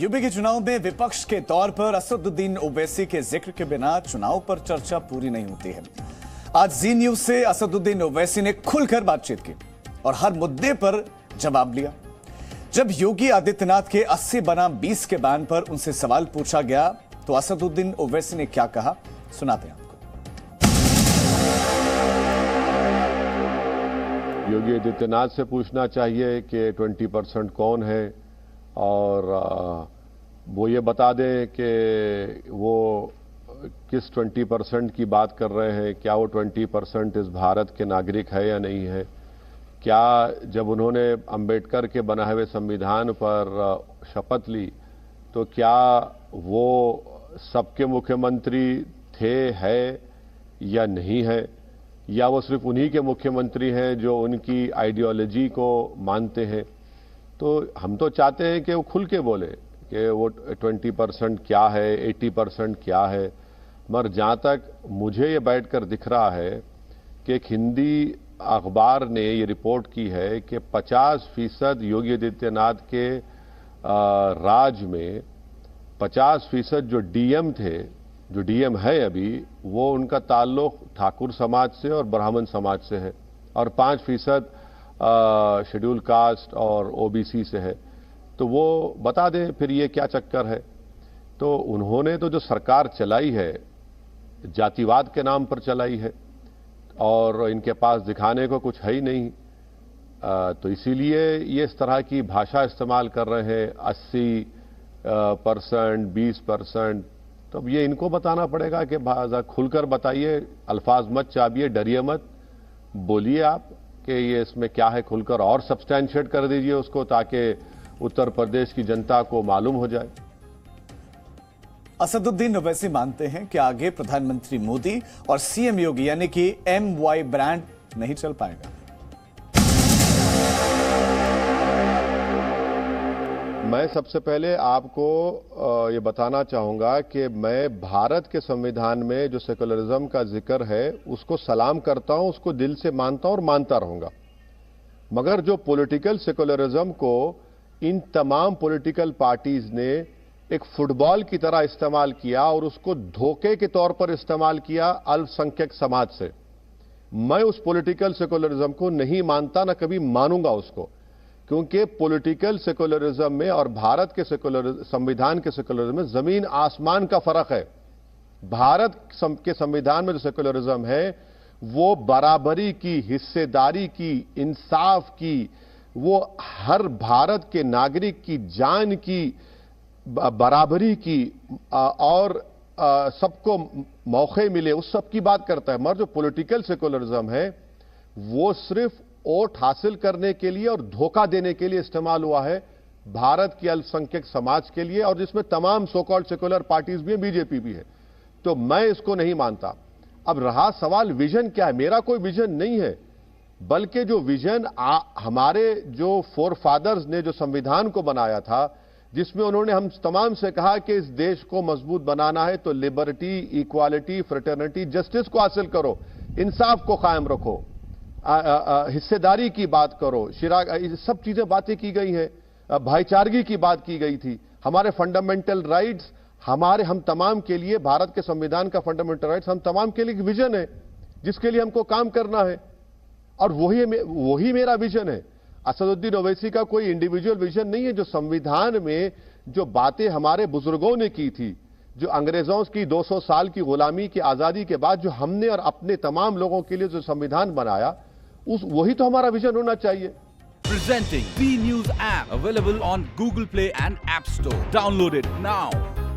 UP के चुनाव में विपक्ष के तौर पर असदुद्दीन ओवैसी के जिक्र के बिना चुनाव पर चर्चा पूरी नहीं होती है। आज जी न्यूज से असदुद्दीन ओवैसी ने खुलकर बातचीत की और हर मुद्दे पर जवाब लिया। जब योगी आदित्यनाथ के 80 बनाम 20 के बयान पर उनसे सवाल पूछा गया तो असदुद्दीन ओवैसी ने क्या कहा, सुनाते हैं आपको। योगी आदित्यनाथ से पूछना चाहिए कि 20% कौन है और वो ये बता दें कि वो किस 20% की बात कर रहे हैं। क्या वो 20% इस भारत के नागरिक है या नहीं है? क्या जब उन्होंने अंबेडकर के बनाए हुए संविधान पर शपथ ली तो क्या वो सबके मुख्यमंत्री थे, है या नहीं है, या वो सिर्फ उन्हीं के मुख्यमंत्री हैं जो उनकी आइडियोलॉजी को मानते हैं? तो हम तो चाहते हैं कि वो खुल के बोले कि वो 20% क्या है, 80% क्या है। मगर जहाँ तक मुझे ये बैठकर दिख रहा है कि एक हिंदी अखबार ने ये रिपोर्ट की है कि 50% योगी आदित्यनाथ के राज में 50% जो डीएम थे, जो डीएम है अभी, वो उनका ताल्लुक ठाकुर समाज से और ब्राह्मण समाज से है और 5% शेड्यूल कास्ट और ओबीसी से है। तो वो बता दें फिर ये क्या चक्कर है। तो उन्होंने तो जो सरकार चलाई है जातिवाद के नाम पर चलाई है और इनके पास दिखाने को कुछ है ही नहीं। तो इसीलिए ये इस तरह की भाषा इस्तेमाल कर रहे हैं, 80%, 20%। तो अब ये इनको बताना पड़ेगा कि खुलकर बताइए, अल्फाज मत चाबिए, डरिए मत, बोलिए आप कि ये इसमें क्या है, खुलकर और सब्सटैंशिएट कर दीजिए उसको ताकि उत्तर प्रदेश की जनता को मालूम हो जाए। असदुद्दीन ओवैसी मानते हैं कि आगे प्रधानमंत्री मोदी और सीएम योगी यानी कि MY ब्रांड नहीं चल पाएगा। मैं सबसे पहले आपको ये बताना चाहूंगा कि मैं भारत के संविधान में जो सेकुलरिज्म का जिक्र है उसको सलाम करता हूं, उसको दिल से मानता हूं और मानता रहूंगा। मगर जो पॉलिटिकल सेकुलरिज्म को इन तमाम पॉलिटिकल पार्टीज ने एक फुटबॉल की तरह इस्तेमाल किया और उसको धोखे के तौर पर इस्तेमाल किया अल्पसंख्यक समाज से, मैं उस पॉलिटिकल सेकुलरिज्म को नहीं मानता, ना कभी मानूंगा उसको। क्योंकि पॉलिटिकल सेकुलरिज्म में और भारत के संविधान के सेकुलरिज्म में जमीन आसमान का फर्क है। भारत के संविधान में जो सेकुलरिज्म है वो बराबरी की, हिस्सेदारी की, इंसाफ की, वो हर भारत के नागरिक की जान की बराबरी की और सबको मौके मिले, उस सब की बात करता है। मगर जो पॉलिटिकल सेकुलरिज्म है वो सिर्फ वोट हासिल करने के लिए और धोखा देने के लिए इस्तेमाल हुआ है भारत की अल्पसंख्यक समाज के लिए, और जिसमें तमाम सो कॉल्ड सेकुलर पार्टीज भी हैं, बीजेपी भी है। तो मैं इसको नहीं मानता। अब रहा सवाल विजन क्या है, मेरा कोई विजन नहीं है, बल्कि जो विजन हमारे जो फोर फादर्स ने जो संविधान को बनाया था, जिसमें उन्होंने हम तमाम से कहा कि इस देश को मजबूत बनाना है तो लिबर्टी, इक्वालिटी, फ्रेटर्निटी, जस्टिस को हासिल करो, इंसाफ को कायम रखो, हिस्सेदारी की बात करो, सब चीजें बातें की गई हैं, भाईचारगी की बात की गई थी, हमारे फंडामेंटल राइट्स, हम तमाम के लिए, भारत के संविधान का फंडामेंटल राइट्स हम तमाम के लिए एक विजन है जिसके लिए हमको काम करना है और वही मेरा विजन है। असदुद्दीन ओवैसी का कोई इंडिविजुअल विजन नहीं है। जो संविधान में जो बातें हमारे बुजुर्गों ने की थी, जो अंग्रेजों की 200 साल की गुलामी की आजादी के बाद जो हमने और अपने तमाम लोगों के लिए जो संविधान बनाया, वही तो हमारा विजन होना चाहिए। Presenting B News app available on Google Play and App Store. Download it now.